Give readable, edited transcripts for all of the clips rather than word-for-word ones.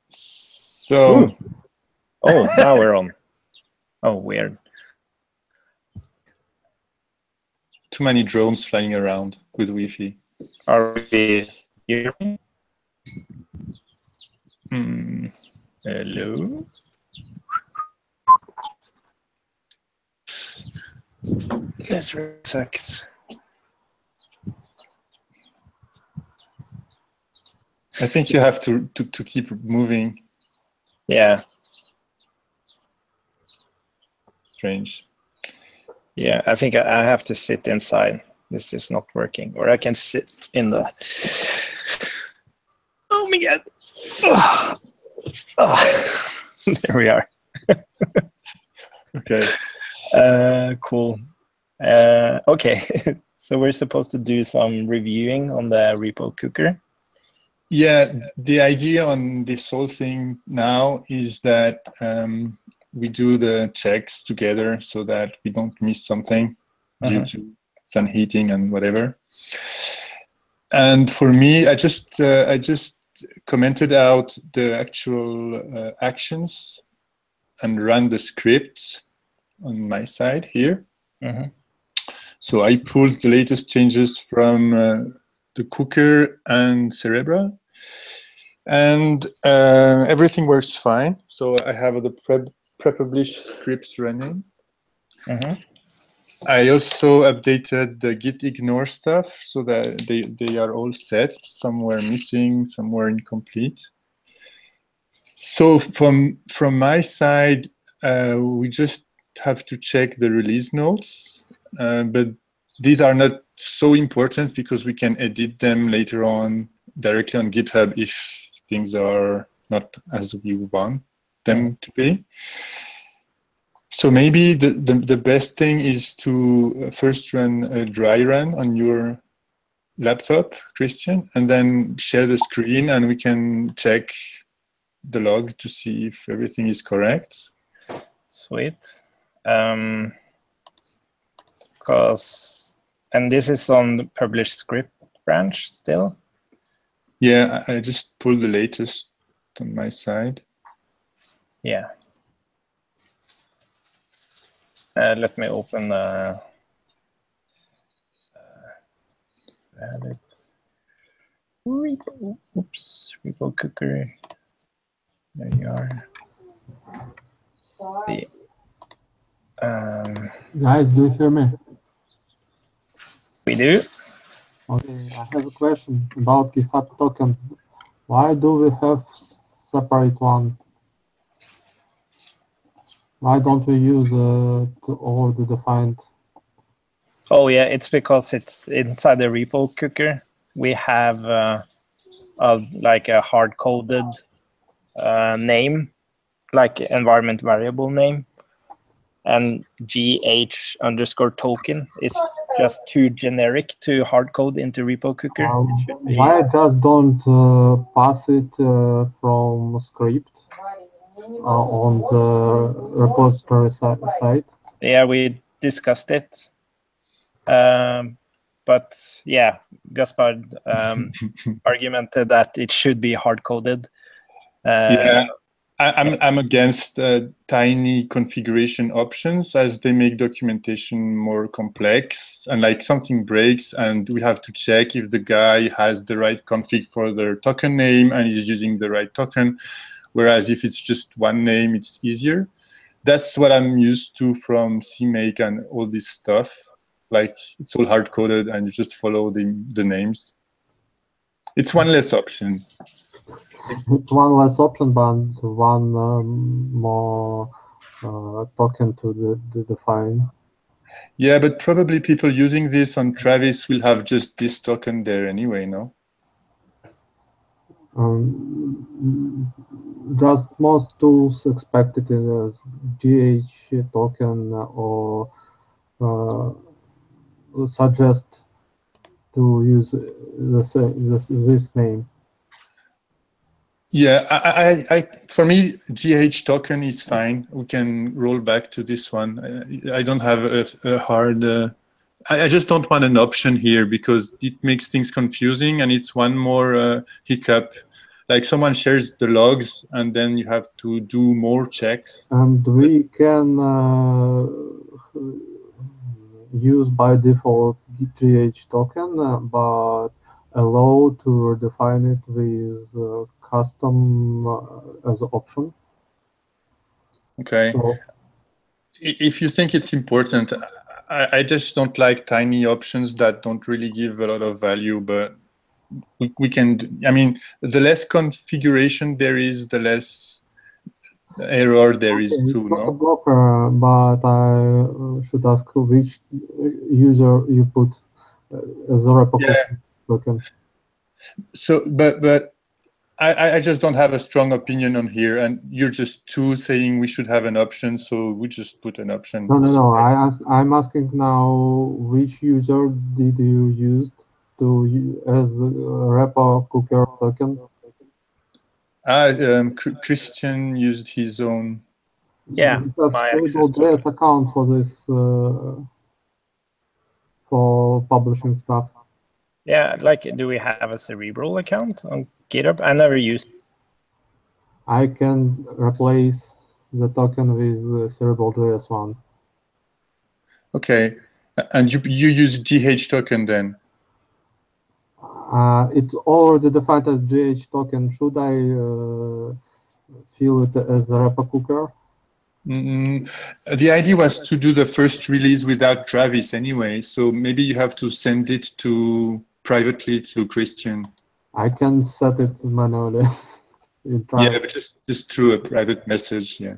So. Ooh. Oh, now we're on. Oh, weird. Too many drones flying around with Wi-Fi. Are we hearing me? Hello? This really sucks. I think you have to keep moving. Yeah. Strange. Yeah, I think I have to sit inside. This is not working. Or I can sit in the... Oh my God. Oh. Oh. There we are. Okay. Cool. Okay, so we're supposed to do some reviewing on the repo-cooker. Yeah, the idea on this whole thing now is that we do the checks together so that we don't miss something due to sun heating and whatever. And for me, I just commented out the actual actions and ran the script on my side here. So I pulled the latest changes from the cooker and Cerebral, and everything works fine. So I have the pre-published scripts running. I also updated the git ignore stuff so that they are all set, somewhere missing, somewhere incomplete. So from my side, we just have to check the release notes, but these are not so important because we can edit them later on directly on GitHub if things are not as we want them to be. So maybe the best thing is to first run a dry run on your laptop, Christian, and then share the screen and we can check the log to see if everything is correct. Sweet. And this is on the published script branch still? Yeah, I just pulled the latest on my side. Yeah. Let me open repo-cooker. There you are. Guys, do you hear me? We do. Okay, I have a question about GitHub token. Why do we have separate one? Why don't we use already defined? Oh yeah, it's because it's inside the repo-cooker. We have like a hard-coded name, like environment variable name, and gh_token is just too generic to hard-code into repo-cooker. Why just don't pass it from script on the repository side? Yeah, we discussed it. But yeah, Gaspard argumented that it should be hard-coded. Yeah, I'm against tiny configuration options as they make documentation more complex, and like something breaks and we have to check if the guy has the right config for their token name and is using the right token. Whereas if it's just one name, it's easier. That's what I'm used to from CMake and all this stuff. Like it's all hard-coded and you just follow the names. It's one less option. It's one less option, but one more token to define. Yeah, but probably people using this on Travis will have just this token there anyway, no? Just most tools expect it as GH token or suggest to use this name. Yeah, for me, GH token is fine. We can roll back to this one. I don't have a hard... I just don't want an option here because it makes things confusing and it's one more hiccup like someone shares the logs, and then you have to do more checks. And we can use by default GH token, but allow to redefine it with custom as an option. Okay. So, if you think it's important, I just don't like tiny options that don't really give a lot of value, but we can, I mean, the less configuration there is, the less error there is it's too, not a no? blocker, but I should ask which user you put as a repo-cooker token. So, but I just don't have a strong opinion on here, and you're just two saying we should have an option, so we just put an option. No. I'm asking now which user did you use as a repo-cooker token? Christian used his own. Yeah, That's my Cerebral access token. account for this for publishing stuff. Yeah, like, do we have a Cerebral account on GitHub? I never used. I can replace the token with Cerebral JS one. Okay, and you use GH token then? It's already defined as GH token. Should I fill it as a repo-cooker? The idea was to do the first release without Travis anyway, so maybe you have to send it to privately to Christian. I can set it manually. Yeah, but just through a private message, yeah.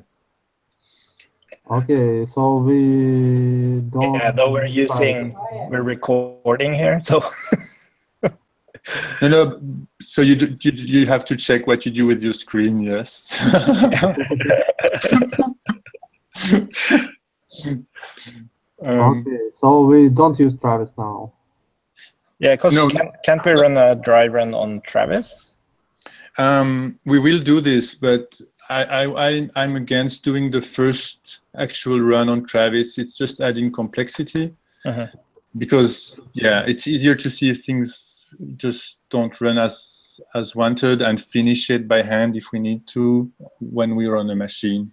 Okay, so we don't. Yeah, though we're recording here, so. No. So you have to check what you do with your screen, yes. Okay, so we don't use Travis now. Yeah, because No. can't we run a dry run on Travis? We will do this, but I'm against doing the first actual run on Travis. It's just adding complexity. Because yeah, it's easier to see if things just don't run as wanted and finish it by hand if we need to when we run a machine.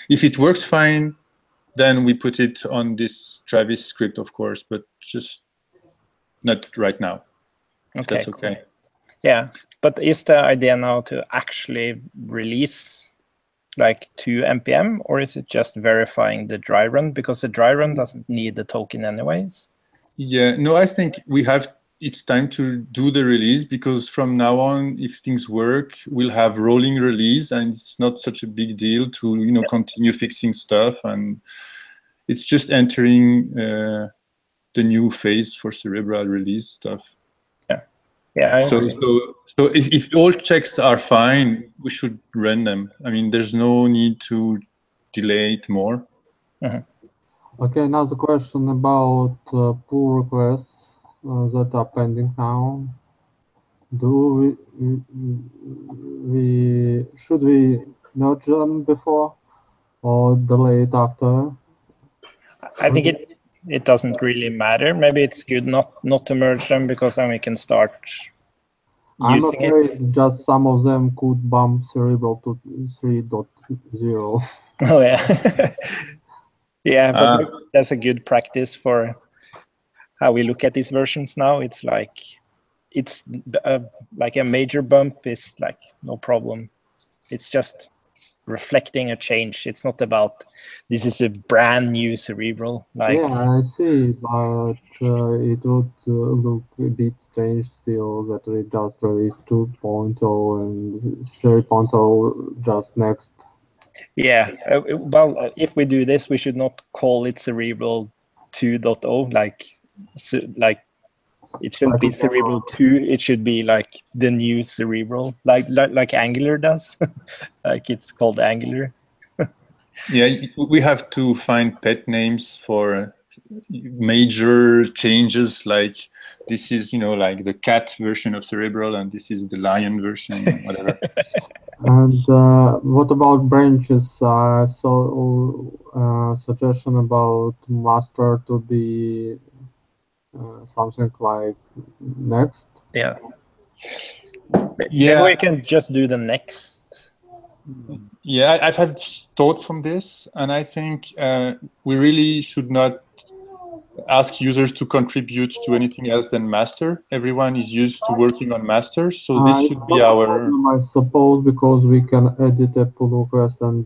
If it works fine, then we put it on this Travis script, of course, but just not right now. Okay. That's okay. Cool. Yeah, but is the idea now to actually release like to npm, or is it just verifying the dry run? Because the dry run doesn't need the token anyways. Yeah, no, I think it's time to do the release, because from now on, if things work, we'll have rolling release, and it's not such a big deal to continue fixing stuff, and it's just entering the new phase for Cerebral release stuff. Yeah, I agree. So if all checks are fine, we should run them. I mean, there's no need to delay it more. Okay, now the question about pull requests that are pending now. Do should we merge them before or delay it after? I think it doesn't really matter. Maybe it's good not to merge them, because then we can start I'm using afraid it. just some of them could bump Cerebral to 3.0. Oh yeah. Yeah, but that's a good practice for how we look at these versions now. It's like like a major bump is like no problem. It's just reflecting a change. It's not about this is a brand new Cerebral. Like, yeah, I see, but it would look a bit strange still that we just released 2.0 and 3.0 just next. yeah, well, if we do this, we should not call it Cerebral 2.0. Like it shouldn't be Cerebral 2. It should be like the new Cerebral, like Angular does. Like it's called Angular. Yeah, we have to find pet names for major changes, like this is like the cat version of Cerebral, and this is the lion version, whatever. And what about branches? So suggestion about master to be something like next. Yeah. Maybe we can just do the next. Yeah, I've had thoughts on this, and I think we really should not ask users to contribute to anything else than master. Everyone is used to working on master, so this should be our... I suppose, because we can edit a pull request and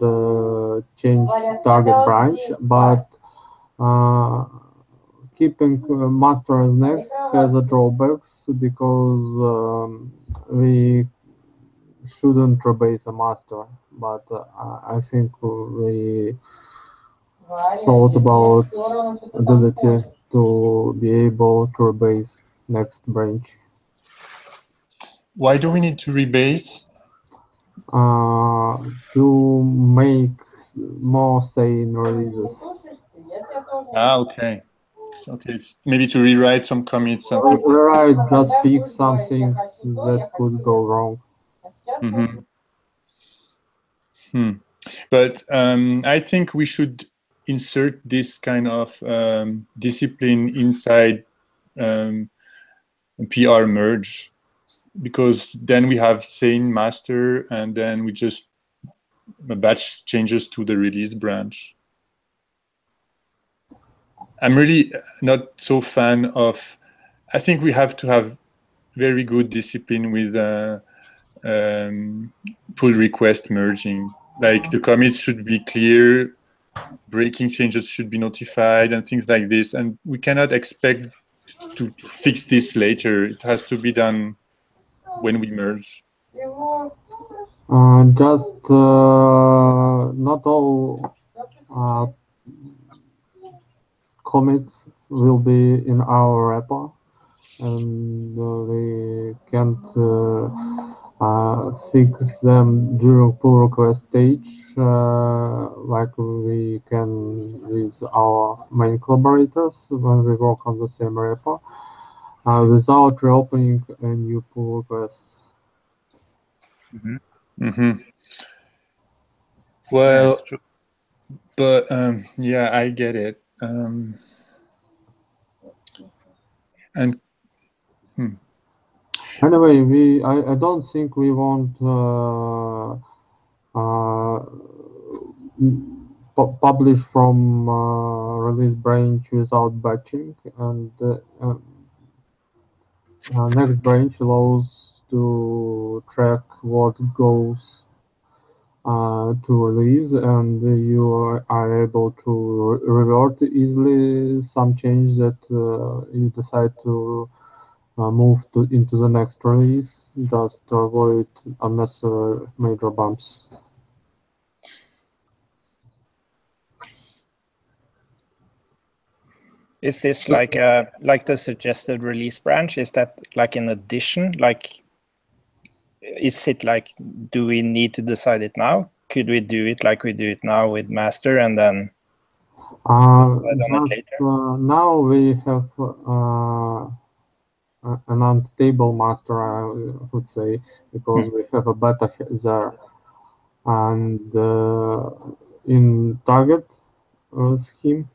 change target branch, but keeping master as next has a drawbacks, because we shouldn't rebase a master, but I think we thought about ability to be able to rebase next branch. Why do we need to rebase? To make more say in releases. Okay. Okay, maybe to rewrite some commits, something. Right, just fix some things that could go wrong. But I think we should insert this kind of discipline inside PR merge, because then we have sane master, and then we just batch changes to the release branch. I'm really not so fan of... I think we have to have very good discipline with pull request merging. Like the commits should be clear, breaking changes should be notified, and things like this. And we cannot expect to fix this later. It has to be done when we merge. Just not all commits will be in our repo, and we can't fix them during pull request stage like we can with our main collaborators when we work on the same repo without reopening a new pull request. Well, but yeah, I get it. And anyway, I don't think we want publish from release branch without batching, and next branch allows to track what goes to release, and you are able to revert easily some change that you decide to move into the next release, just to avoid unnecessary major bumps. Is this like the suggested release branch? Is that like an addition? Like, is it like, do we need to decide it now? Could we do it like we do it now with master and then decide on it later? Now we have an unstable master, I would say, because we have a beta there, and in target scheme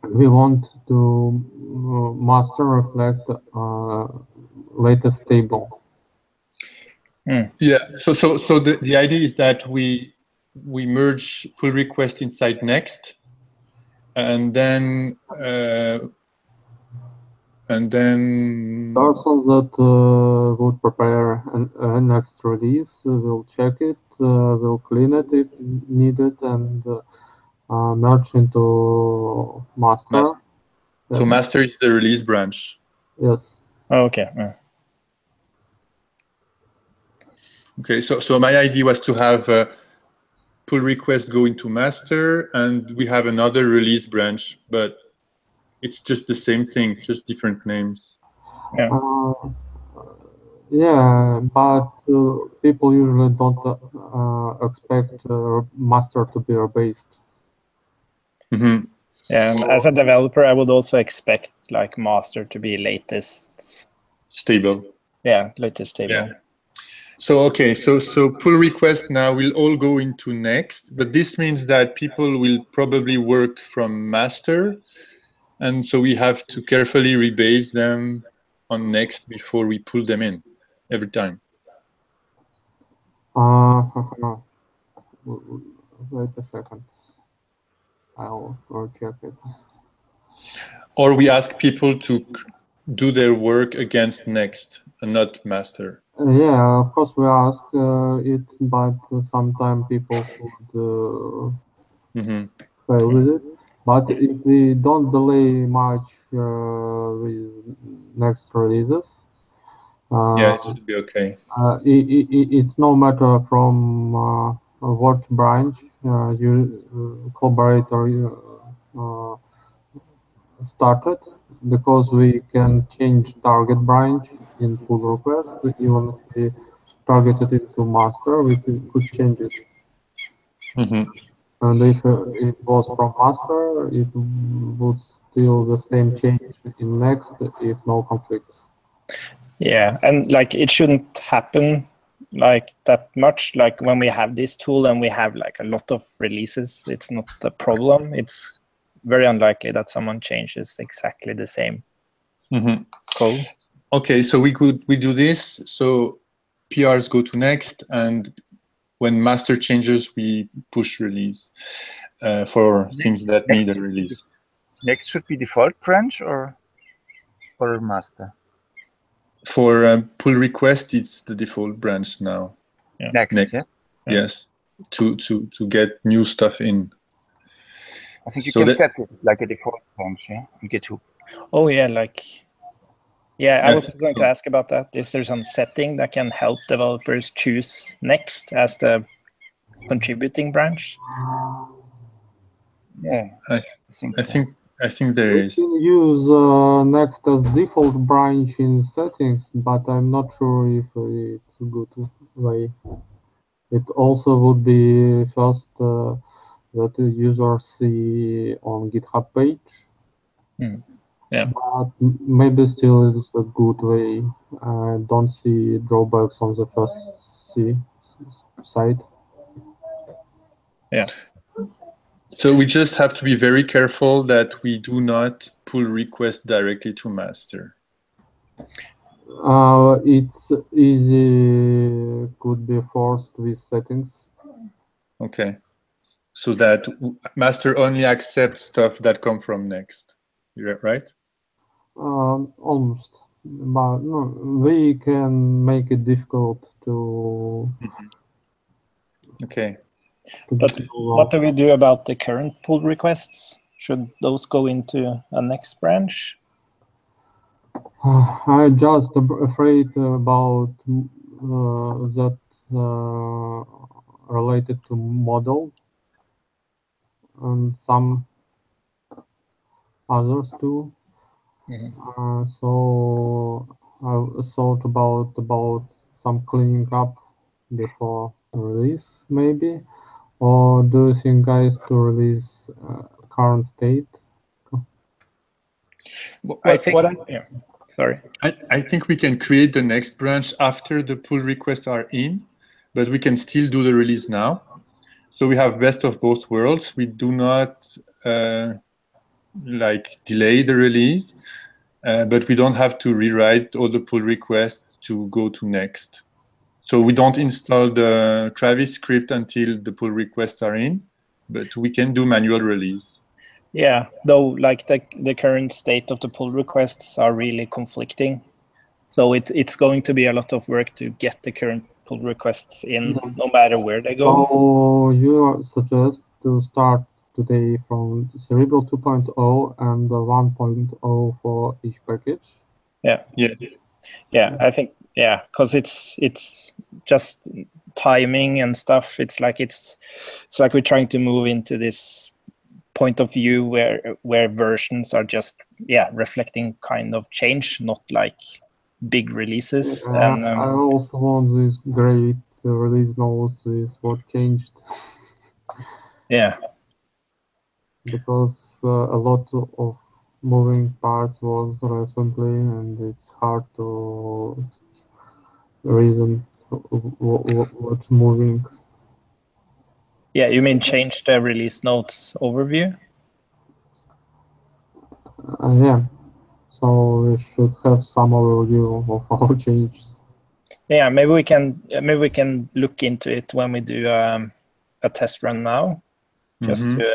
we want to master reflect latest stable. Yeah, so the idea is that we merge pull request inside next, and then person that would prepare a next release will check it, will clean it if needed, and merge into master. So master is the release branch. Yes. Okay. Okay, so my idea was to have pull request go into master, and we have another release branch, but it's just the same thing, it's just different names. Yeah, but people usually don't expect master to be rebased. Yeah, and as a developer, I would also expect like master to be latest stable. Yeah, latest stable. Yeah. So okay, so pull request now will all go into next, but this means that people will probably work from master, and so we have to carefully rebase them on next before we pull them in every time. Wait a second. I'll check it. Or we ask people to do their work against next and not master. Yeah, of course we ask it, but sometimes people could fail with it. But if we don't delay much with next releases, Yeah, it should be okay. it's no matter from what branch collaborator started, because we can change target branch in pull request. Even if we targeted it to master, we could change it. And if it was from master, it would still the same change in next if no conflicts. Yeah, and like it shouldn't happen like that much. Like when we have this tool and we have like a lot of releases, it's not a problem. It's very unlikely that someone changes exactly the same code. Okay, so we do this. So PRs go to next, and when master changes, we push release for things that need a release. Next should be default branch or master? For pull request, it's the default branch now. Yeah. Next, yeah? Yes, to get new stuff in. I think you can set it like a default branch, yeah, in GitHub. Oh yeah, I was going to ask about that. Is there some setting that can help developers choose next as the contributing branch? Yeah, I think there is. We can use next as default branch in settings, but I'm not sure if it's a good way. It also would be first that the user see on GitHub page. Yeah. But maybe still it's a good way. I don't see drawbacks on the first side. Yeah. So we just have to be very careful that we do not pull requests directly to master. It's easy, could be forced with settings. Okay. So that master only accepts stuff that come from next. You're right? Almost. But no, we can make it difficult to. Okay. But what do we do about the current pull requests? Should those go into a next branch? I'm just afraid about that related to model and some others too. So I thought about some cleaning up before release, maybe. Or do you think, guys, to release current state? I think. Sorry. I think we can create the next branch after the pull requests are in, but we can still do the release now. So we have best of both worlds. We do not delay the release, but we don't have to rewrite all the pull requests to go to next. So we don't install the Travis script until the pull requests are in, but we can do manual release. Yeah, though, like the current state of the pull requests are really conflicting. So it's going to be a lot of work to get the current pull requests in, no matter where they go. So you suggest to start today from Cerebral 2.0 and 1.0 for each package? Yeah. Yeah, I think, because it's just timing and stuff. It's like we're trying to move into this point of view where versions are just reflecting kind of change, not like big releases. And I also want this great release notes with what changed. Yeah. Because a lot of moving parts was recently, and it's hard to reason what's moving. Yeah, you mean change the release notes overview? Yeah. So we should have some overview of our changes. Yeah, maybe we can look into it when we do a test run now. Just to,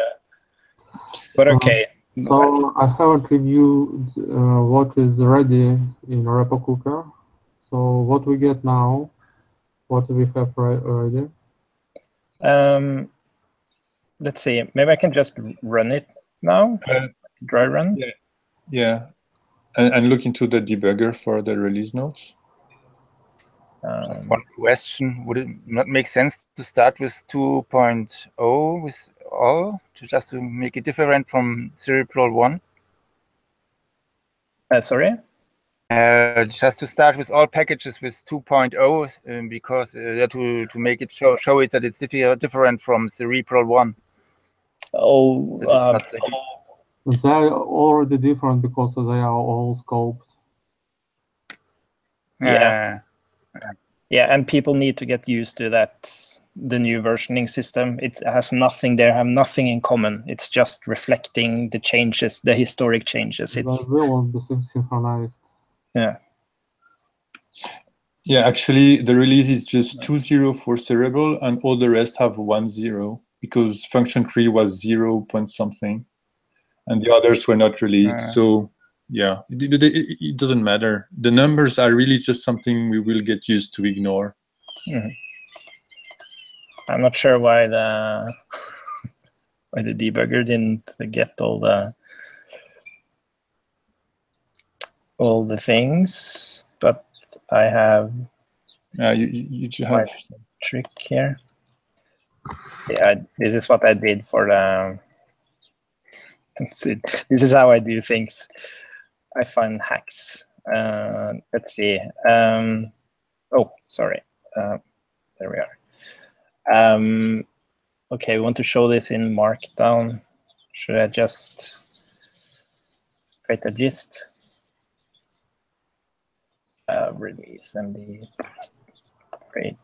but okay. So I haven't reviewed what is ready in repo-cooker. So what we get now, what do we have ready? Let's see. Maybe I can just run it now. Dry run. Yeah, and look into the debugger for the release notes. Just one question: would it not make sense to start with 2.0 with all, just to make it different from Cerebral 1? Sorry? Just to start with all packages with 2.0, because to make it show it that it's different from Cerebral 1. Oh, they're already different because they are all scoped. Yeah. Yeah, and people need to get used to that, the new versioning system. It has nothing, they have nothing in common. It's just reflecting the changes, the historic changes. They will be synchronized. Yeah. Yeah, actually, the release is just 2.0 for Cerebral, and all the rest have 1.0 because function tree was 0 point something, and the others were not released. So yeah, it doesn't matter. The numbers are really just something we will get used to ignore. I'm not sure why the why the debugger didn't get all the things, but I have you have some trick here. Yeah, this is what I did for the. This is how I do things. I find hacks. Let's see. Oh, sorry. There we are. Okay, we want to show this in Markdown. Should I just create a gist? Release MD. Great.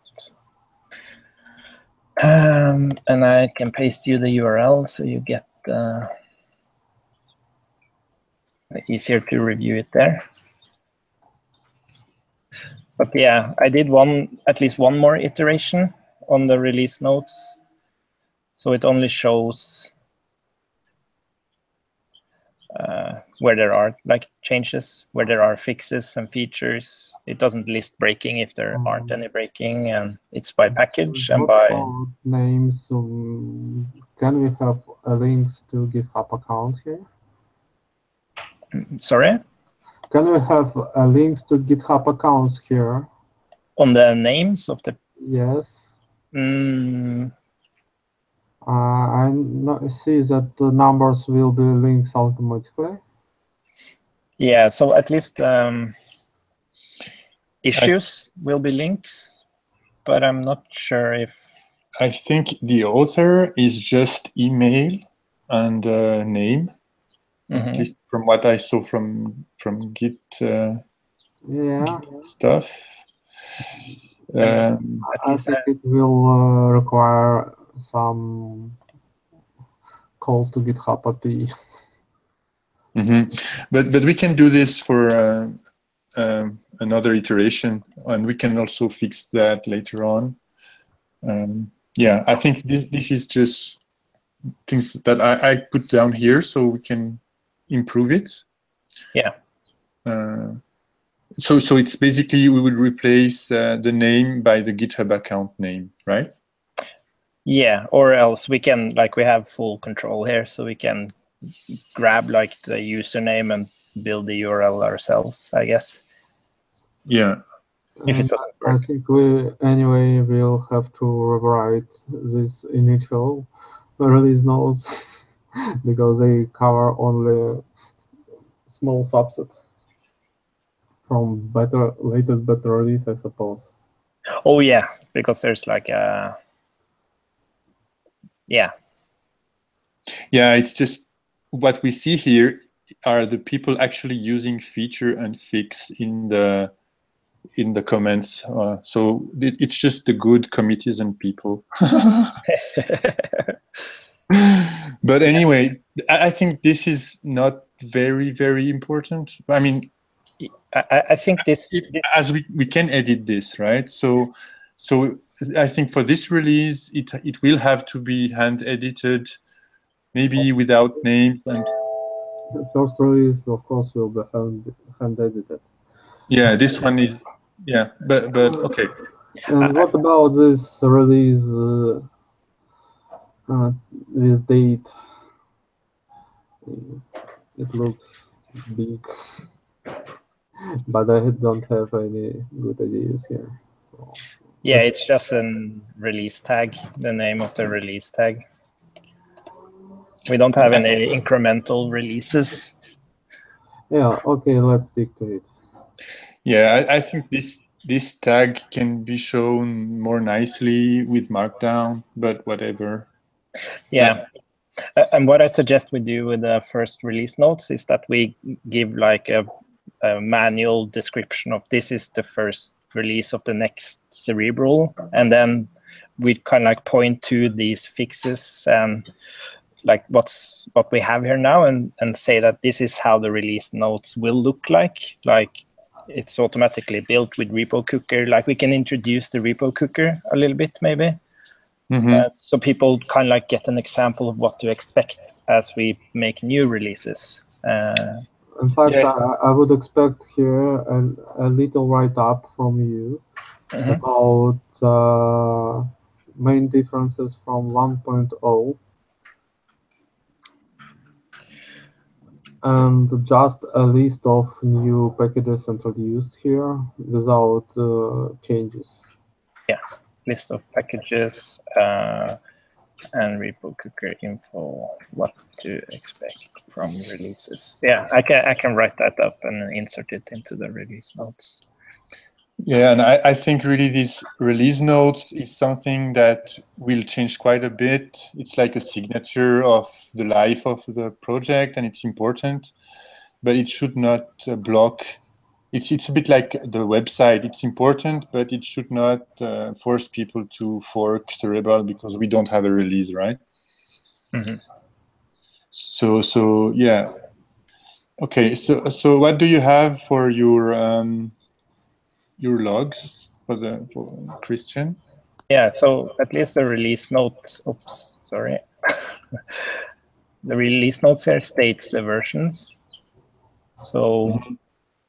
And I can paste you the URL so you get easier to review it there. But yeah, I did at least one more iteration on the release notes. So it only shows where there are like changes, where there are fixes and features. It doesn't list breaking if there aren't any breaking, and it's by package and by names. Can we have links to GitHub account here? Sorry? Can we have links to GitHub accounts here? On the names of the... Yes. I see that the numbers will be links automatically. Yeah, so at least issues will be links, but I'm not sure if... I think the author is just email and name. At least from what I saw from Git stuff. I think it will require some call to GitHub API. But we can do this for another iteration, and we can also fix that later on. Yeah, I think this is just things that I put down here so we can improve it. Yeah. So it's basically we would replace the name by the GitHub account name, right? Yeah, or else we can, like, we have full control here, so we can grab like the username and build the URL ourselves, I guess. Yeah. If it doesn't work. I think we anyway will have to rewrite this initial release notes because they cover only a small subset from latest beta release, I suppose. Oh yeah, because there's like a yeah, it's just what we see here are the people actually using feature and fix in the comments. So it's just the good committees and people. But anyway, I think this is not very, very important. I mean, I think this as we can edit this, right? So I think for this release, it will have to be hand edited, maybe without names. And The first release, of course, will be hand edited. yeah, this one is, yeah, but okay. And what about this release? This date? It looks big, but I don't have any good ideas here. So, yeah, it's just a release tag, the name of the release tag. We don't have any incremental releases. yeah, okay, let's stick to it. Yeah, I think this tag can be shown more nicely with Markdown, but whatever. Yeah. And what I suggest we do with the first release notes is that we give like a manual description of this is the first release of the next Cerebral, and then we kind of like point to these fixes and like what we have here now, and say that this is how the release notes will look like it's automatically built with repo-cooker. Like we can introduce the repo-cooker a little bit maybe. So people kind of like get an example of what to expect as we make new releases. In fact, Yes. I would expect here a little write-up from you about main differences from 1.0 and just a list of new packages introduced here without changes. Yeah, list of packages and repo-cooker info, what to expect from releases. Yeah, I can write that up and insert it into the release notes. Yeah, and I think really this release notes is something that will change quite a bit. It's like a signature of the life of the project, and it's important, but it should not block. It's a bit like the website. It's important, but it should not force people to fork Cerebral because we don't have a release, right? So yeah. Okay, so what do you have for your logs for Christian? Yeah, so at least the release notes. Oops, sorry. The release notes here states the versions. So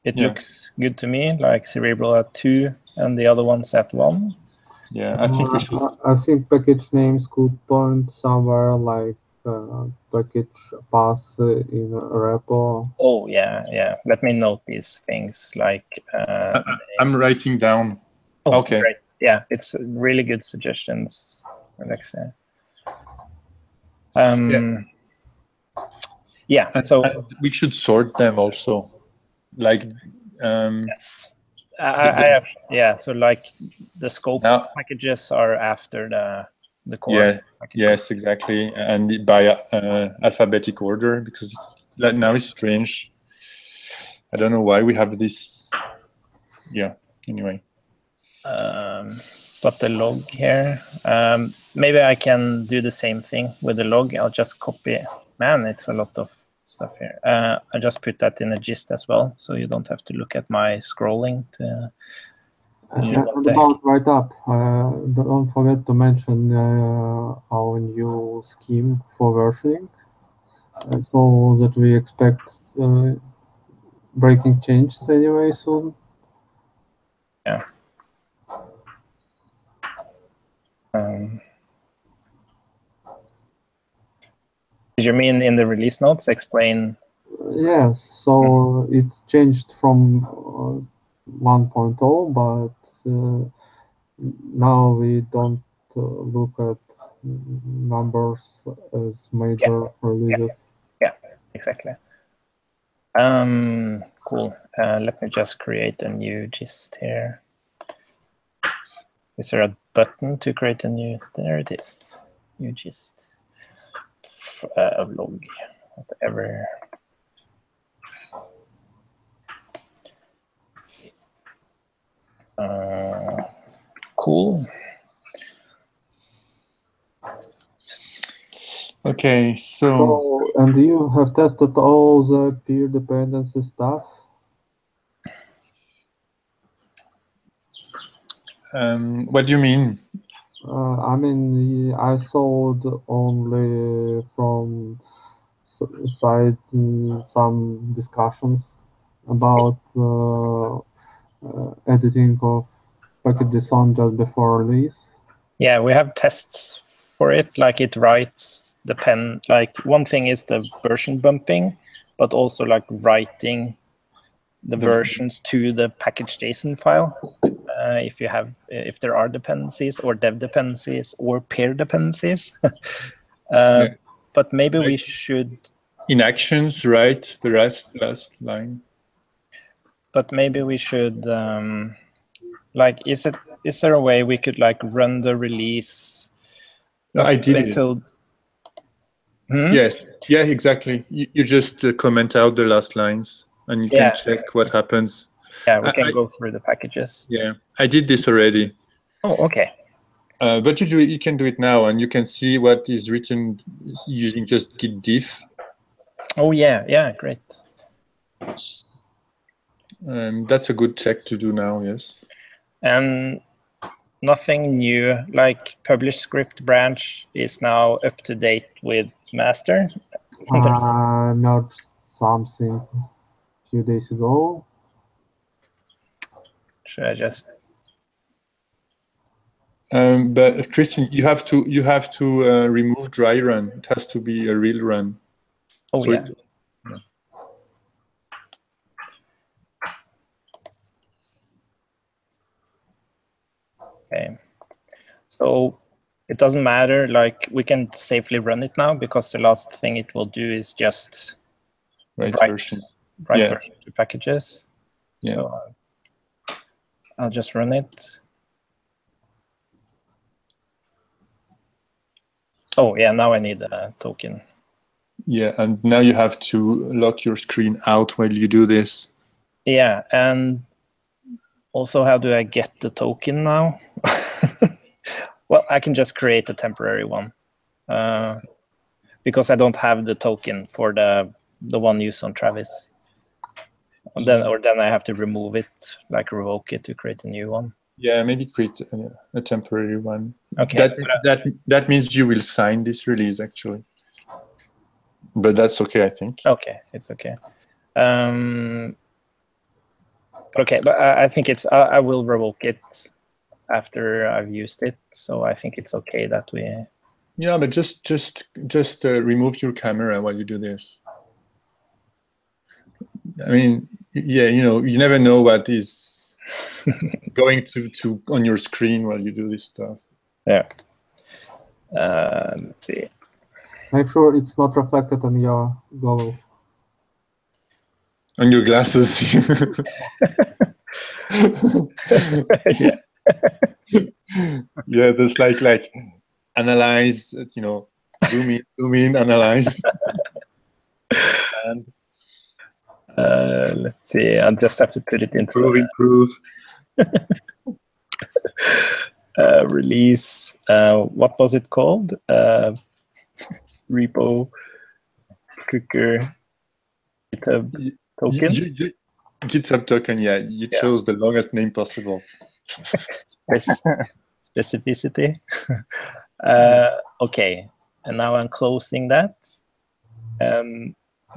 it looks good to me, like Cerebral at 2 and the other ones at 1. Yeah, I think we should. I think package names could point somewhere like package path in repo. Oh yeah. Let me note these things. Like I'm writing down. oh, okay. Great. Yeah, it's really good suggestions, Alexa. Yeah. So we should sort them also, like. Yes. Yeah. So like the scope packages are after the core. Yeah. packages. Yes, exactly, and by alphabetic order, because now it's strange. I don't know why we have this. Yeah. Anyway. But the log here, maybe I can do the same thing with the log. I'll just copy. Man, it's a lot of stuff here. I just put that in a gist as well, so you don't have to look at my scrolling to see what the heck. About write-up, don't forget to mention our new scheme for versioning, so that we expect breaking changes anyway soon. Yeah. Did you mean in the release notes explain? Yes, so it's changed from 1.0, but now we don't look at numbers as major releases. Yeah, exactly. Cool. Let me just create a new gist here. Is there a button to create a new? There it is. New gist. Log, whatever. Cool. Okay, and you have tested all the peer dependency stuff? What do you mean? I mean, I saw only from side some discussions about editing of package.json just before release. Yeah, we have tests for it. Like it writes the pen. Like one thing is the version bumping, but also like writing the versions to the package.json file. If there are dependencies or dev dependencies or peer dependencies. Yeah. But maybe we should. In actions, right? The last line. But maybe we should. Like, is there a way we could like run the release? I did until. Yes. Yeah. Exactly. You just comment out the last lines, and you can check what happens. Yeah, we can go through the packages. Yeah, I did this already. Oh, okay. But you can do it now, and you can see what is written using just git diff. Oh yeah, great. That's a good check to do now. Yes. And nothing new, like publish script branch is now up to date with master. Not something a few days ago. Should I just? But Christian, you have to remove dry run. It has to be a real run. Oh so yeah. Okay. So it doesn't matter. Like we can safely run it now because the last thing it will do is just write version to packages. Yeah. So I'll just run it. Oh yeah, now I need a token. Yeah, and now you have to lock your screen out while you do this. Yeah, and also how do I get the token now? Well, I can just create a temporary one because I don't have the token for the one used on Travis. And then I have to remove it, like revoke it to create a new one. Yeah, maybe create a temporary one. Okay. That means you will sign this release actually, but that's okay, I think. Okay, it's okay. Okay, but I think it's I will revoke it after I've used it, so I think it's okay that we. Yeah, but just remove your camera while you do this. I mean, yeah, you never know what is going to on your screen while you do this stuff. Yeah. Let's see. Make sure it's not reflected on your goggles. On your glasses. Yeah. Yeah, there's like analyze, zoom in, analyze. And let's see. I'll just have to put it into improve. Release. What was it called? Repo-cooker GitHub token. GitHub token. Yeah, you chose the longest name possible. Specificity. Okay, and now I'm closing that.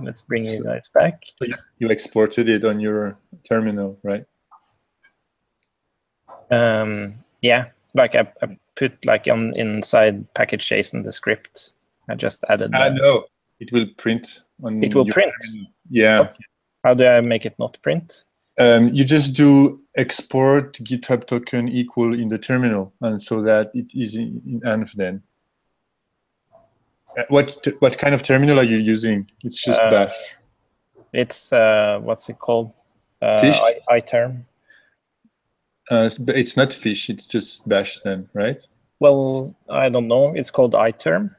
Let's bring you guys back. So you exported it on your terminal, right? Yeah, like I put like inside package.json the script. I just added. No, it will print on. It will print. Terminal. Yeah. Okay. How do I make it not print? You just do export GitHub token equal in the terminal, and so that it is in env then. What kind of terminal are you using? It's just bash. It's what's it called? Fish? iTerm. But it's not fish. It's just bash then, right? Well, I don't know. It's called iTerm.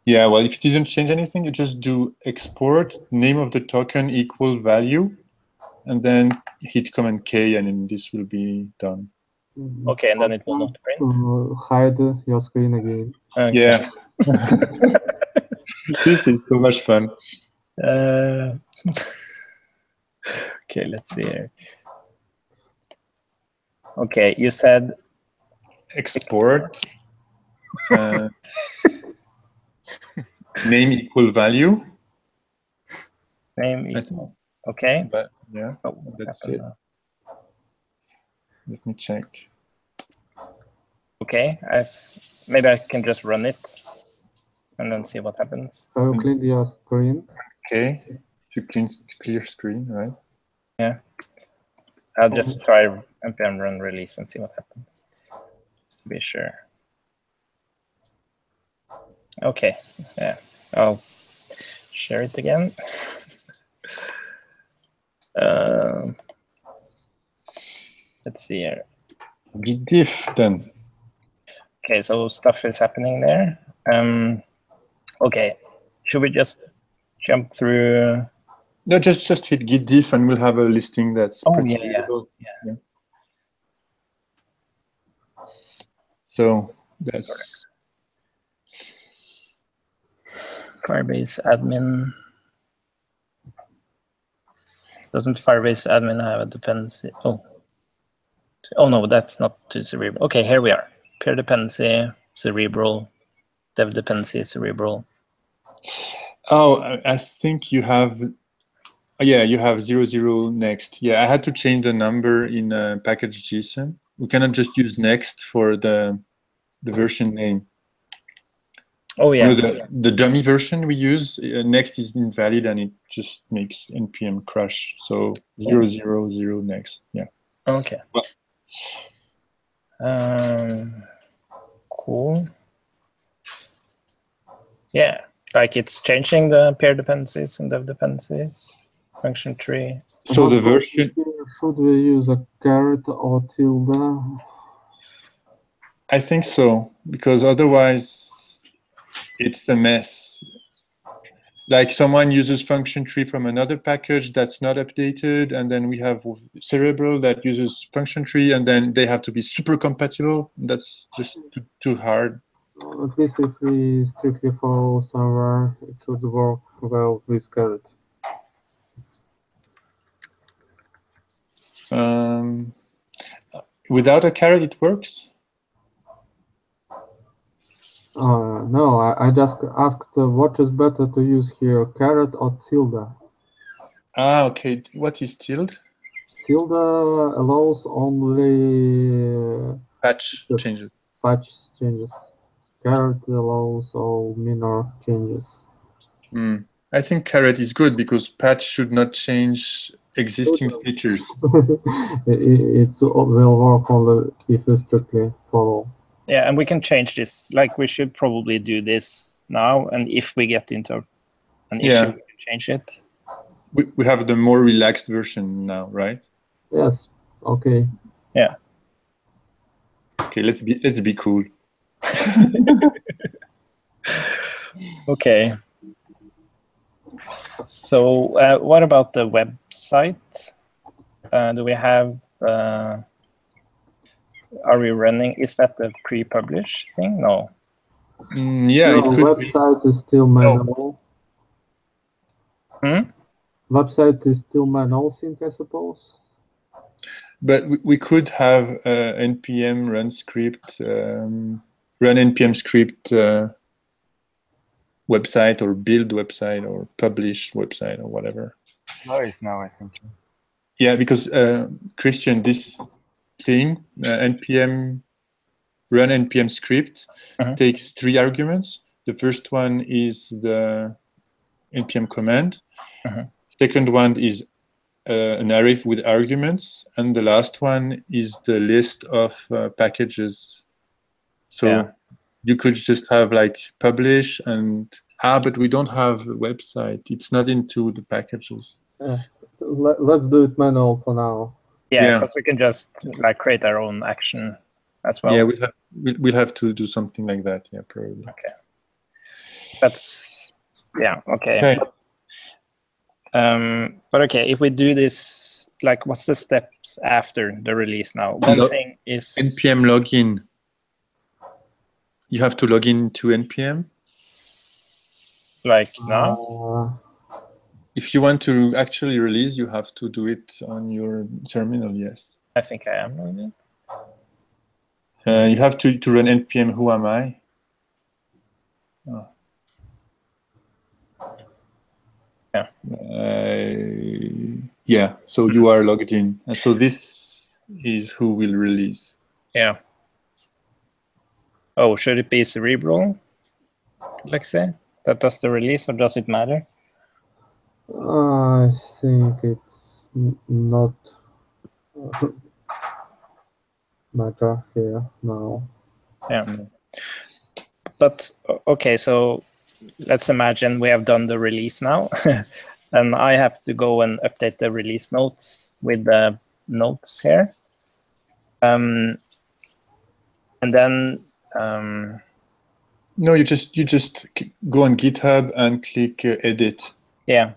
Yeah. Well, if you didn't change anything, you just do export name of the token equal value, and then hit Command K, and then this will be done. Okay, and then it will not print. Hide your screen again. Okay. Yeah. This is so much fun. Okay, let's see here. Okay, you said export name equal value. Name equal. Okay. But yeah, Oh, that's it. Let me check. Okay, maybe I can just run it and then see what happens. Can you clean your screen? Okay, if you clear screen, right? Yeah. I'll just try npm run release and see what happens. Just to be sure. Okay, yeah. I'll share it again. Let's see here. Git diff then. Okay, so stuff is happening there. Okay, should we just jump through? No, just hit git diff and we'll have a listing that's pretty readable. Yeah. So that's Firebase admin. Doesn't Firebase admin have a dependency? Oh no, that's not to Cerebral. Okay, here we are. Peer dependency, Cerebral, dev dependency, Cerebral. Oh, I think you have. Yeah, you have 00 next. Yeah, I had to change the number in package JSON. We cannot just use next for the version name. Oh yeah. You know, the dummy version we use, next is invalid and it just makes npm crash. So 000 next. Yeah. Okay. Cool. Yeah, like it's changing the pair dependencies and dev dependencies, function tree. So the version. Should we use a caret or tilde? I think so, because otherwise it's a mess. Like someone uses function tree from another package that's not updated, and then we have Cerebral that uses function tree, and then they have to be super compatible. That's just too hard. At least if we strictly follow somewhere, it should work well with caret. Without a caret, it works? No, I just asked what is better to use here, caret or tilde. Ah, okay. What is tilde? Tilde allows only patch changes. Patch changes. Caret allows all minor changes. I think caret is good because patch should not change existing features. It will work only if we strictly follow. Yeah, and we can change this. Like we should probably do this now, and if we get into an issue, we can change it. We have the more relaxed version now, right? Yes. Okay. Yeah. Okay, let's be cool. Okay. So what about the website? Do we have? Are we running? Is that the pre-publish thing? No. Yeah, no, it could website is still manual. Website is still manual sync, I suppose. But we could have npm run script, run npm script website or build website or publish website or whatever. Nice now, I think. Yeah, because Christian, this thing, npm run npm script takes 3 arguments. The first one is the npm command. Second one is an array with arguments, and the last one is the list of packages. So you could just have like publish and but we don't have a website. It's not into the packages. Let's do it manual for now. Yeah, because we can just like create our own action as well. Yeah, we'll have to do something like that. Yeah, probably. Okay. That's okay. But okay, if we do this, like, what's the steps after the release now? One thing is npm login. You have to log in to npm. Like now? If you want to actually release, you have to do it on your terminal, yes. I think I am logged in. You have to run npm who am I. Oh. Yeah. Yeah. So you are logged in, and so this is who will release. Yeah. Oh, should it be Cerebral, Alexei, that does the release, or does it matter? I think it's not matter here now. Yeah. But okay, so let's imagine we have done the release now, and I have to go and update the release notes with the notes here. And then no, you just go on GitHub and click edit. Yeah,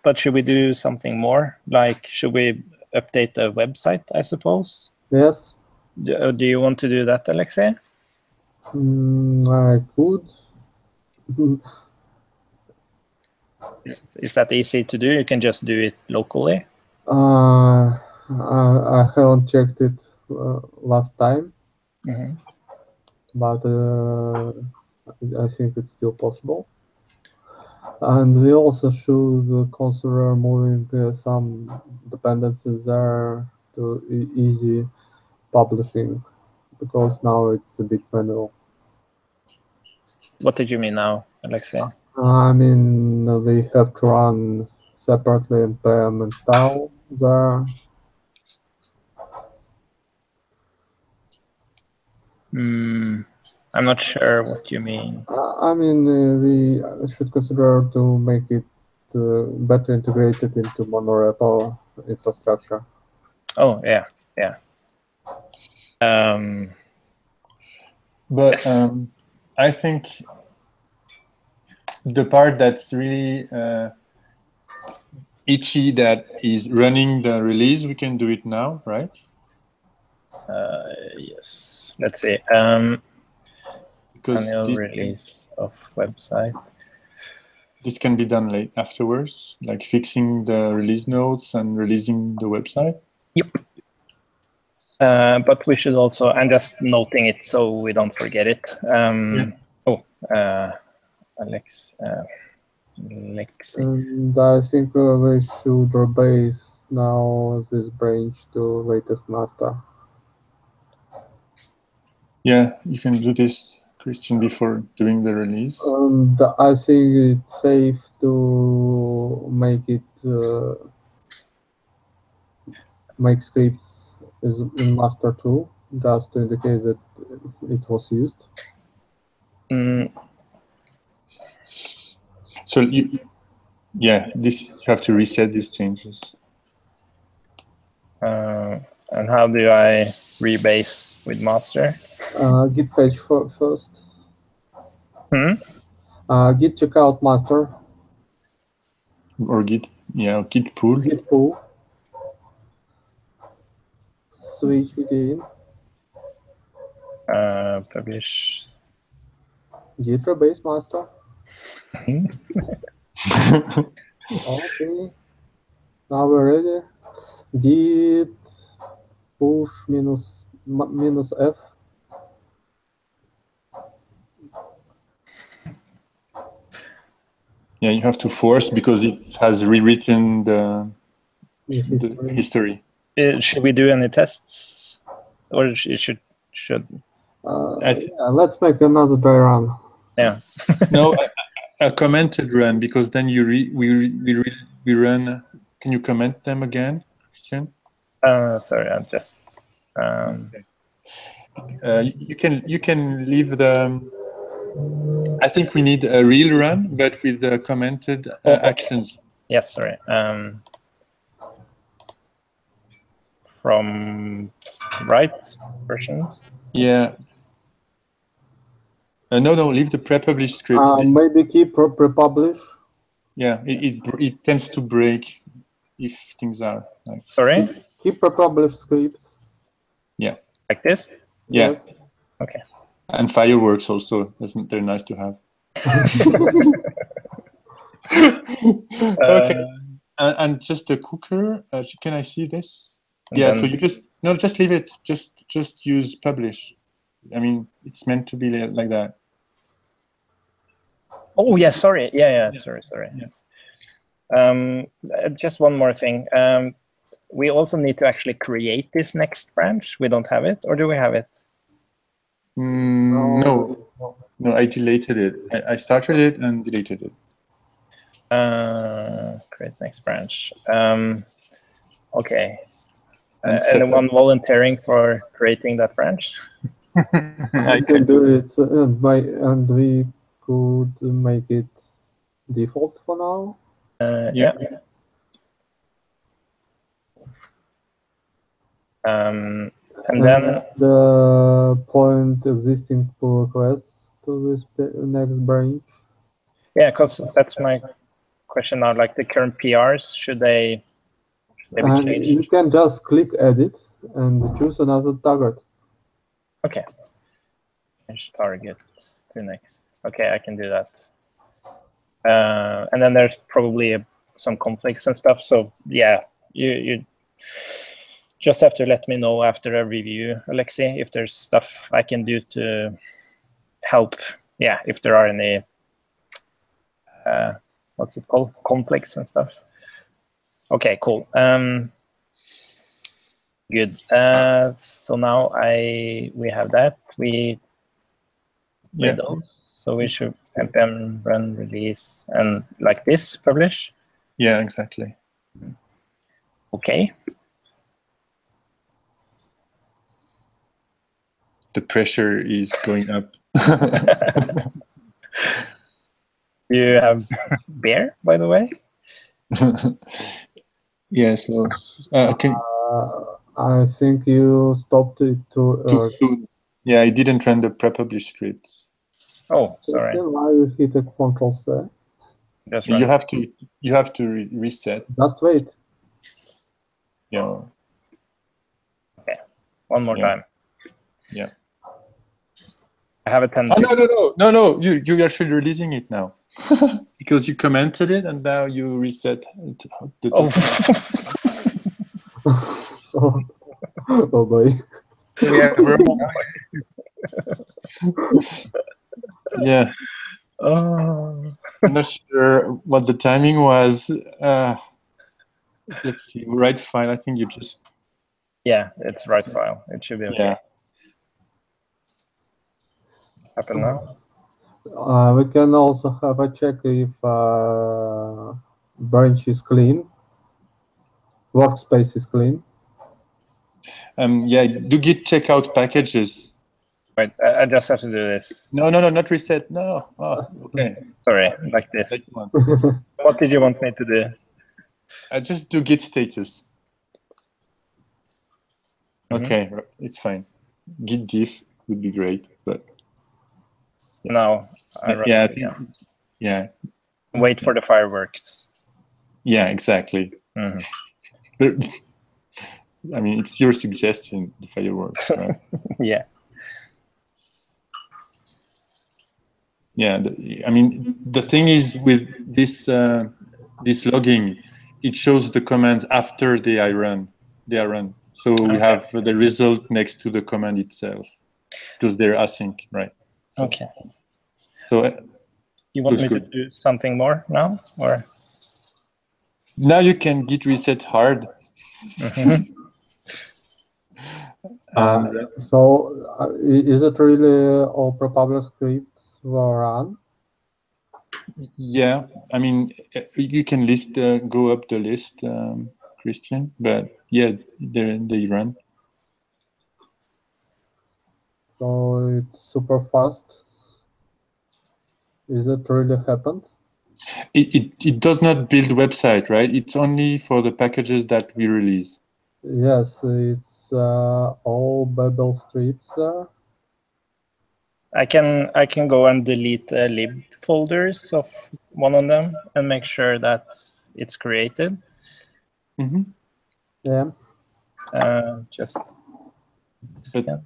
but should we do something more? Like, should we update the website, I suppose? Yes. Do you want to do that, Alexei? I could. Is that easy to do? You can just do it locally? I haven't checked it last time, but I think it's still possible. And we also should consider moving some dependencies there to easy publishing, because now it's a bit manual. What did you mean now, Alexei? I mean, we have to run separately npm install there. I'm not sure what you mean. I mean, we should consider to make it better integrated into monorepo infrastructure. Oh, yeah. But I think the part that's really itchy, that is running the release, we can do it now, right? Yes. Let's see. Because Annual release of website. This can be done late afterwards, like fixing the release notes and releasing the website. Yep. But we should also, I'm just noting it so we don't forget it. Alexei. And I think we should rebase now this branch to latest master. Yeah, you can do this, Christian, before doing the release. And I think it's safe to make it make scripts is in master too, just to indicate that it was used. So you have to reset these changes. And how do I rebase with master? Git fetch first. Git checkout master. Or git pull. Git pull. Switch again. Publish. Git rebase master. Okay. Now we're ready. Git push minus F. Yeah, you have to force because it has rewritten the history. Should we do any tests, or it should? Let's make another dry run. Yeah. No, a commented run, because then we run. Can you comment them again, Christian? Sorry, I'm just. You can leave the. I think we need a real run, but with the commented actions. Yes, sorry. From right versions. Yeah. No, leave the pre-published script. Maybe keep pre-publish. Yeah, it tends to break if things are like. Sorry. Keep pre-published script. Yeah. Like this. Yeah. Yes. Okay. And fireworks also. They're nice to have. Okay. And just the cooker. Can I see this? Yeah. So you just leave it. Just use publish. I mean, it's meant to be like that. Oh yeah, sorry. Yeah. Sorry. Yeah. Just one more thing. We also need to actually create this next branch. We don't have it, or do we have it? No, I deleted it. I started it and deleted it. Create next branch. Okay. And anyone volunteering for creating that branch? I can do it, and we could make it default for now. Yeah. And then the point existing pull requests to this next branch. Yeah, because that's my question now. Like the current PRs, should they be changed? You can just click edit and choose another target. Okay. Change target to next. Okay, I can do that. And then there's probably some conflicts and stuff. So yeah, you just have to let me know after a review, Alexi, if there's stuff I can do to help. Yeah, if there are any what's it called, conflicts and stuff. Okay, cool. Good. So now we have that. We read those. So we should npm run release and like this publish. Yeah, exactly. Okay. The pressure is going up. You have beer, by the way? Yes. I think you stopped it too early. Yeah, I didn't run the pre-publish scripts. Oh, sorry. Why you hit a Control-C? You have to reset. Just wait. Yeah. Okay. One more time. Yeah. I have a tendency. No. You are actually releasing it now. Because you commented it and now you reset the Oh boy. Yeah. I'm not sure what the timing was. Let's see. Write file. I think you just. Yeah, it's write file. It should be okay. Yeah. Happen now. We can also have a check if branch is clean, workspace is clean. Yeah, do git checkout packages. Wait, I just have to do this. No, not reset. No. Oh, okay. Sorry, like this. What did you want me to do? I just do git status. Okay, it's fine. Git diff would be great, but now yeah. Wait for the fireworks. Yeah, exactly. But, I mean, it's your suggestion, the fireworks, right? Yeah. Yeah, I mean, the thing is with this this logging, it shows the commands after they are run. So we have the result next to the command itself because they're async, right? So, okay. So you want me to do something more now, or? Now you can git reset hard. So is it really all pre-published scripts were run? Yeah, I mean, you can go up the list, Christian, but yeah, they run. So it's super fast. Is it really happened? It does not build website, right? It's only for the packages that we release. Yes, it's all Babel scripts there. I can go and delete lib folders of one of them and make sure that it's created. Yeah. Just. But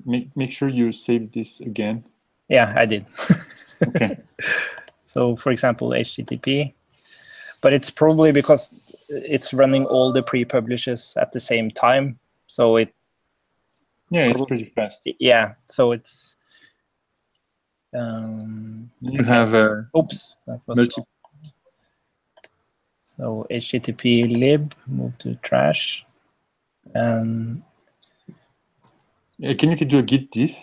make sure you save this again. Yeah, I did. Okay. So, for example, HTTP, but it's probably because it's running all the pre-publishes at the same time. So Yeah, it's pretty fast. Yeah, so it's. You have a oops, that was wrong. So http lib, move to trash, and can you do a git diff?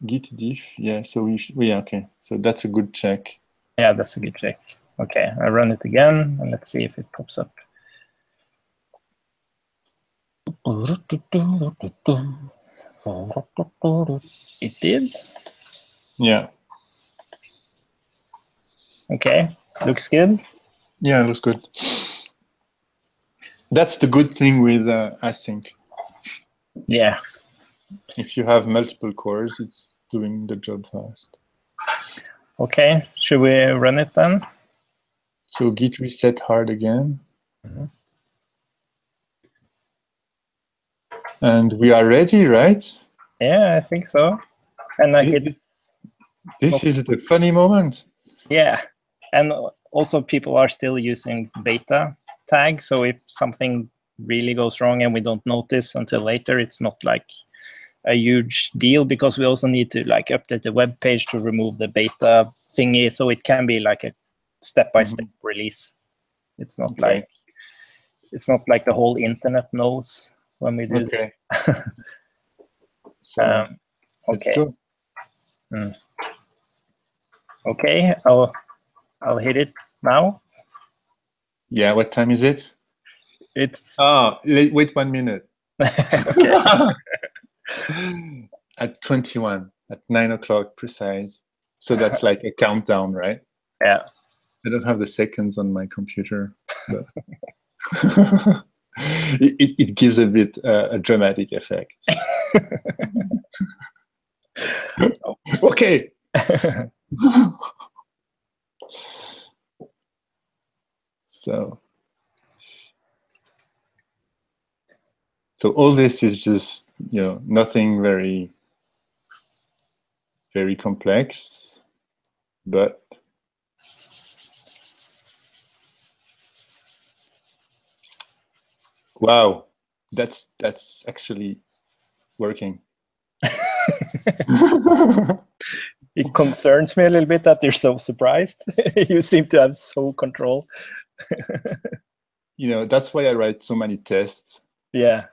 Git diff, yeah. So yeah, okay. So that's a good check. Yeah, that's a good check. Okay, I run it again, and let's see if it pops up. It did. Yeah. Okay, looks good. Yeah, it looks good. That's the good thing with async. Yeah. If you have multiple cores, it's doing the job fast. Okay, should we run it then? So git reset hard again. Mm-hmm. And we are ready, right? Yeah, I think so. And like this is the funny moment. Yeah, and also people are still using beta tags. So if something really goes wrong and we don't notice until later, it's not like a huge deal, because we also need to like update the web page to remove the beta thingy. So it can be like a step-by-step release. It's not like the whole internet knows when we do this. So okay. Let's go. Okay, I'll hit it now. Yeah, what time is it? It's wait 1 minute. At 21, at 9 o'clock precise. So that's like a countdown, right? Yeah. I don't have the seconds on my computer, but it gives a bit a dramatic effect. Okay. So all this is just, nothing very complex, but wow, that's actually working. It concerns me a little bit that you're so surprised. You seem to have so control. That's why I write so many tests. Yeah.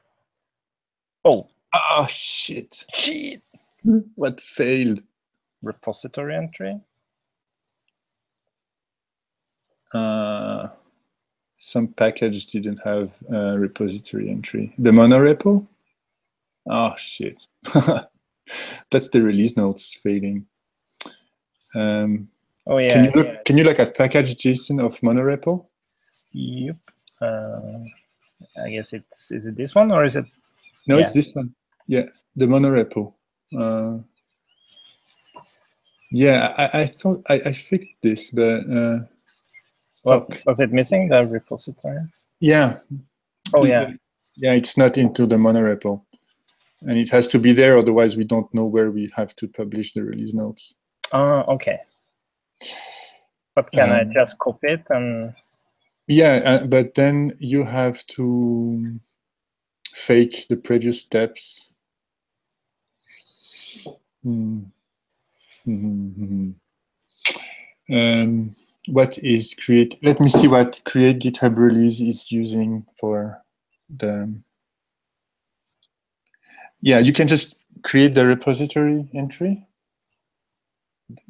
Oh. Ah, shit. Shit. What failed? Repository entry. Some package didn't have a repository entry. The monorepo? Oh, shit. That's the release notes failing. Oh, yeah. Can you look at package.json of monorepo? Yep. I guess is it this one or is it? No, it's this one. Yeah, the monorepo. Yeah, I thought I fixed this, but was it missing, the repository? Yeah. Oh yeah. Yeah, it's not into the monorepo, and it has to be there. Otherwise, we don't know where we have to publish the release notes. Okay. But can I just copy it and? Yeah, but then you have to fake the previous steps. What is create? Let me see what create GitHub release is using for the. Yeah, you can just create the repository entry.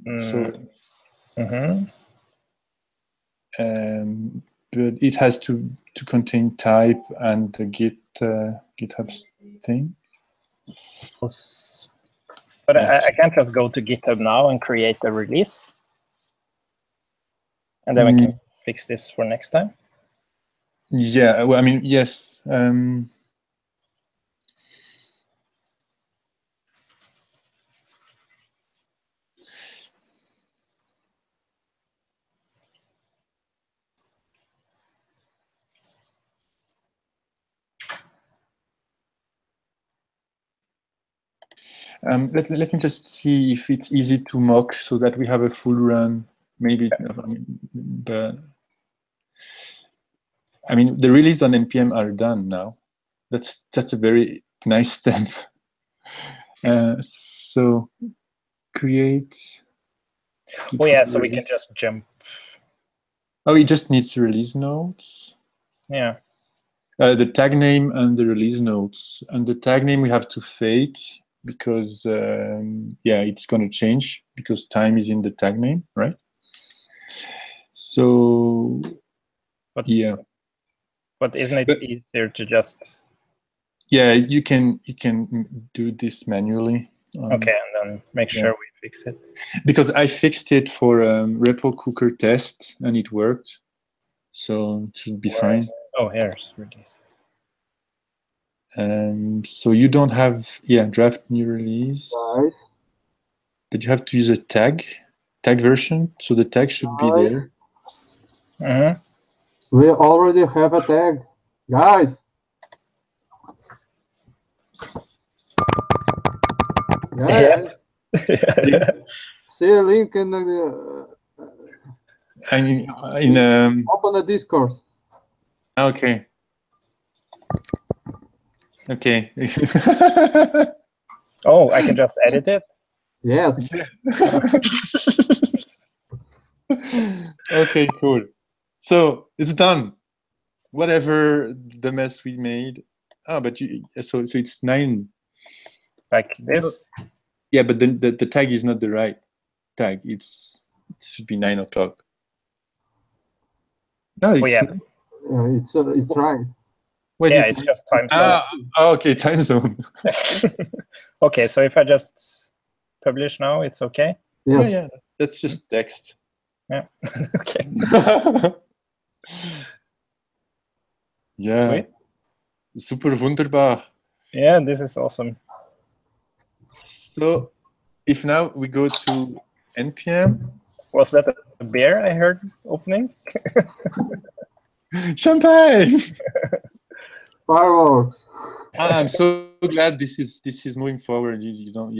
So. But it has to contain type and the GitHub thing. But I can't just go to GitHub now and create a release, and then we can fix this for next time. Yeah, well, I mean, yes. Let me just see if it's easy to mock so that we have a full run. Maybe, but I mean, the release on NPM are done now. That's a very nice step. So create. Oh yeah, so we can just jump. Oh, it just needs release notes. Yeah. The tag name and the release notes. And the tag name we have to fade because yeah, it's going to change because time is in the tag name, right? So yeah. But isn't it easier to just? Yeah, you can do this manually. Okay, and then make sure we fix it. Because I fixed it for repo-cooker test and it worked, so it should be fine. Oh, here's releases. So you don't have draft new release, Guys, but you have to use a tag version, so the tag should be there. We already have a tag, guys. Guys, see a link in the. Open the Discord. Okay. Okay. Oh, I can just edit it? Yes. Okay, cool. So it's done. Whatever the mess we made. Oh, but so it's 9. Like this? Yeah, but then the tag is not the right tag. It should be 9 o'clock. No, it's it's right. Wait, yeah, it's just time zone. Okay, time zone. Okay, so if I just publish now, it's okay? Yes. Yeah, that's just text. Yeah. Okay. Yeah. Sweet. Super wunderbar. Yeah, this is awesome. So if now we go to NPM. Was that a beer I heard opening? Champagne! Fireworks. I'm so glad this is moving forward. You don't,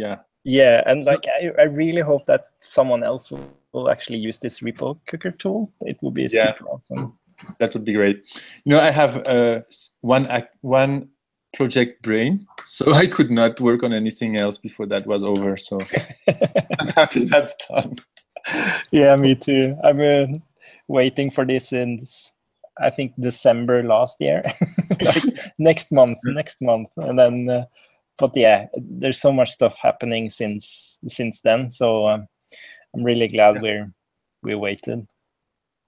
Yeah, and like I really hope that someone else will actually use this repo-cooker tool. It will be super awesome. That would be great. You know, I have one project brain, so I could not work on anything else before that was over. So I'm happy that's done. Yeah, me too. I'm waiting for this since I think December last year. Like next month, and then. But yeah, there's so much stuff happening since then. So I'm really glad we waited.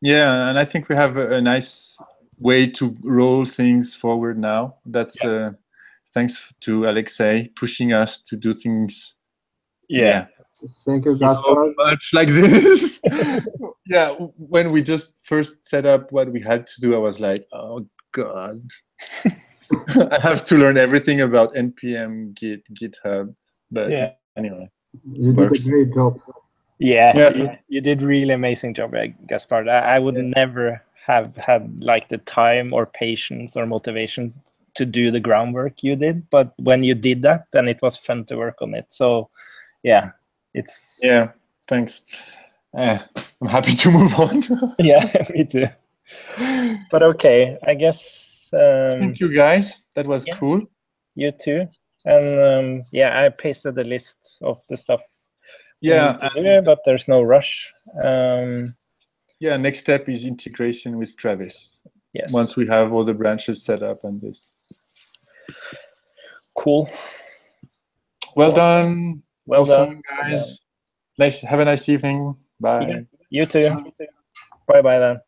Yeah, and I think we have a nice way to roll things forward now. That's thanks to Alexei pushing us to do things. Yeah. Thank you, guys. So much like this. Yeah, when we just first set up what we had to do, I was like, oh God. I have to learn everything about NPM, Git, GitHub. But anyway. You did a great job. Yeah. You did really amazing job, Gaspard. I would never have had like the time or patience or motivation to do the groundwork you did. But when you did that, then it was fun to work on it. So yeah, it's... Yeah, thanks. I'm happy to move on. Yeah, me too. But okay, I guess... Thank you, guys. That was cool. You too. And I pasted the list of the stuff. But there's no rush. Next step is integration with Travis. Yes. Once we have all the branches set up and this. Cool. Well done. Well done, guys. Have a nice evening. Bye. You too. Bye-bye then.